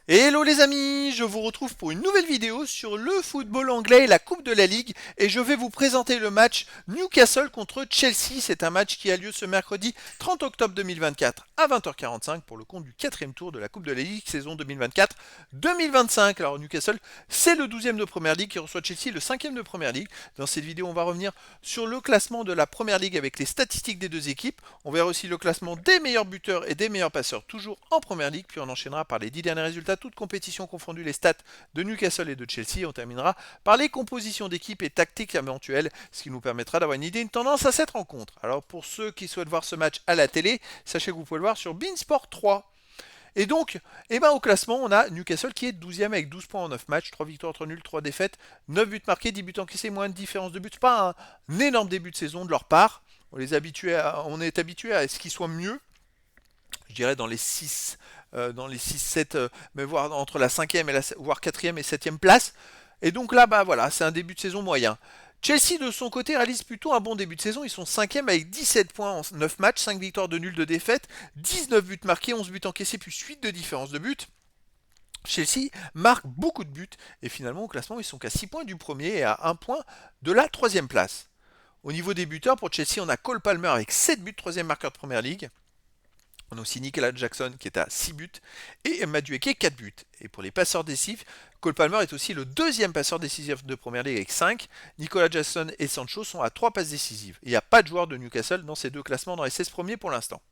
Hello les amis, je vous retrouve pour une nouvelle vidéo sur le football anglais et la Coupe de la Ligue et je vais vous présenter le match Newcastle contre Chelsea. C'est un match qui a lieu ce mercredi 30 octobre 2024 à 20h45 pour le compte du quatrième tour de la Coupe de la Ligue saison 2024-2025. Alors Newcastle, c'est le 12e de Première Ligue qui reçoit Chelsea, le 5e de Première Ligue. Dans cette vidéo, on va revenir sur le classement de la Première Ligue avec les statistiques des deux équipes. On verra aussi le classement des meilleurs buteurs et des meilleurs passeurs toujours en Première Ligue, puis on enchaînera par les 10 derniers résultats toutes compétitions confondues, les stats de Newcastle et de Chelsea. On terminera par les compositions d'équipe et tactiques éventuelles, ce qui nous permettra d'avoir une idée, une tendance à cette rencontre. Alors pour ceux qui souhaitent voir ce match à la télé, sachez que vous pouvez le voir sur beIN Sport 3. Et donc, au classement, on a Newcastle qui est 12e avec 12 points en 9 matchs, 3 victoires, 3 nuls, 3 défaites, 9 buts marqués, 10 buts encaissés, moins de différence de buts. C'est pas un énorme début de saison de leur part. On est habitué à ce qu'ils soient mieux, je dirais dans les 6 7 mais voire entre la 5e et voire 4e et 7e place. Et donc là, bah voilà, c'est un début de saison moyen. Chelsea, de son côté, réalise plutôt un bon début de saison. Ils sont 5e avec 17 points en 9 matchs, 5 victoires, de nuls, de défaites, 19 buts marqués, 11 buts encaissés, plus 8 de différence de but. Chelsea marque beaucoup de buts et finalement au classement ils sont qu'à 6 points du premier et à 1 point de la troisième place. Au niveau des buteurs, pour Chelsea, on a Cole Palmer avec 7 buts, troisième marqueur de première ligue. On a aussi Nicolas Jackson qui est à 6 buts et Madueke 4 buts. Et pour les passeurs décisifs, Cole Palmer est aussi le deuxième passeur décisif de Première Ligue avec 5. Nicolas Jackson et Sancho sont à 3 passes décisives. Il n'y a pas de joueur de Newcastle dans ces deux classements dans les 16 premiers pour l'instant.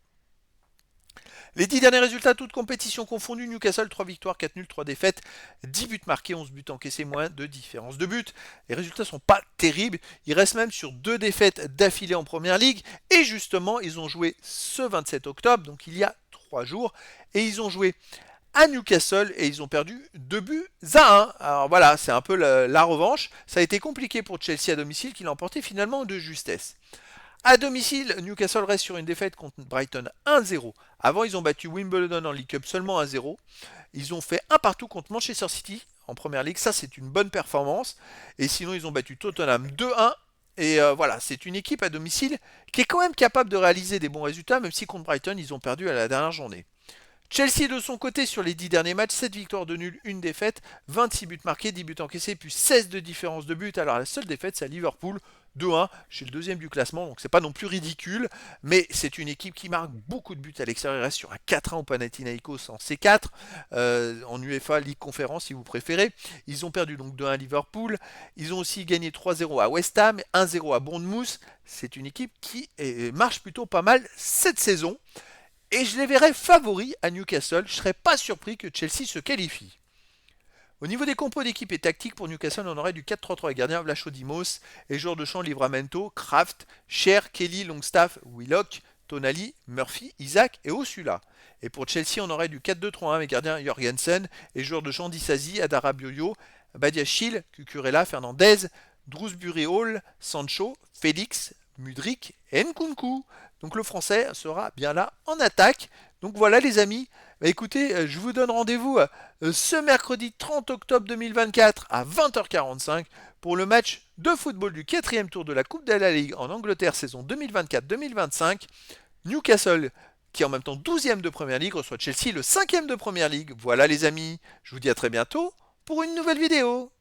Les 10 derniers résultats, toutes compétitions confondues, Newcastle 3 victoires, 4 nuls, 3 défaites, 10 buts marqués, 11 buts encaissés, moins de différence de but. Les résultats sont pas terribles, ils restent même sur 2 défaites d'affilée en Première Ligue et justement, ils ont joué ce 27 octobre, donc il y a 3 jours, et ils ont joué à Newcastle et ils ont perdu 2 buts à 1. Alors voilà, c'est un peu la revanche. Ça a été compliqué pour Chelsea à domicile qui l'a emporté finalement de justesse. À domicile, Newcastle reste sur une défaite contre Brighton 1-0. Avant, ils ont battu Wimbledon en League Cup seulement 1-0. Ils ont fait un partout contre Manchester City en Première Ligue. Ça, c'est une bonne performance. Et sinon, ils ont battu Tottenham 2-1. Et voilà, c'est une équipe à domicile qui est quand même capable de réaliser des bons résultats, même si contre Brighton, ils ont perdu à la dernière journée. Chelsea de son côté sur les 10 derniers matchs, 7 victoires de nul, 1 défaite, 26 buts marqués, 10 buts encaissés, puis 16 de différence de but. Alors la seule défaite c'est à Liverpool, 2-1, chez le deuxième du classement, donc c'est pas non plus ridicule, mais c'est une équipe qui marque beaucoup de buts à l'extérieur, il reste sur un 4-1 au Panathinaikos en C4, en UEFA League Conférence si vous préférez. Ils ont perdu donc 2-1 à Liverpool, ils ont aussi gagné 3-0 à West Ham, 1-0 à Bournemouth. C'est une équipe qui marche plutôt pas mal cette saison. Et je les verrais favoris à Newcastle. Je ne serais pas surpris que Chelsea se qualifie. Au niveau des compos d'équipe et tactique pour Newcastle, on aurait du 4-3-3 avec gardien Vlachodimos et joueurs de champ Livramento, Kraft, Cher, Kelly, Longstaff, Willock, Tonali, Murphy, Isaac et Osula. Et pour Chelsea, on aurait du 4-2-3-1 avec gardien Jorgensen et joueurs de champ Disasi, Adara Bioyo, Badiachil, Cucurella, Fernandez, Drewsbury Hall, Sancho, Félix, Mudrik et Nkunku. Donc le français sera bien là en attaque. Donc voilà les amis. Bah, écoutez, je vous donne rendez-vous ce mercredi 30 octobre 2024 à 20h45 pour le match de football du quatrième tour de la Coupe de la Ligue en Angleterre saison 2024-2025. Newcastle, qui est en même temps 12e de Première Ligue, reçoit Chelsea, le 5e de Première Ligue. Voilà les amis, je vous dis à très bientôt pour une nouvelle vidéo.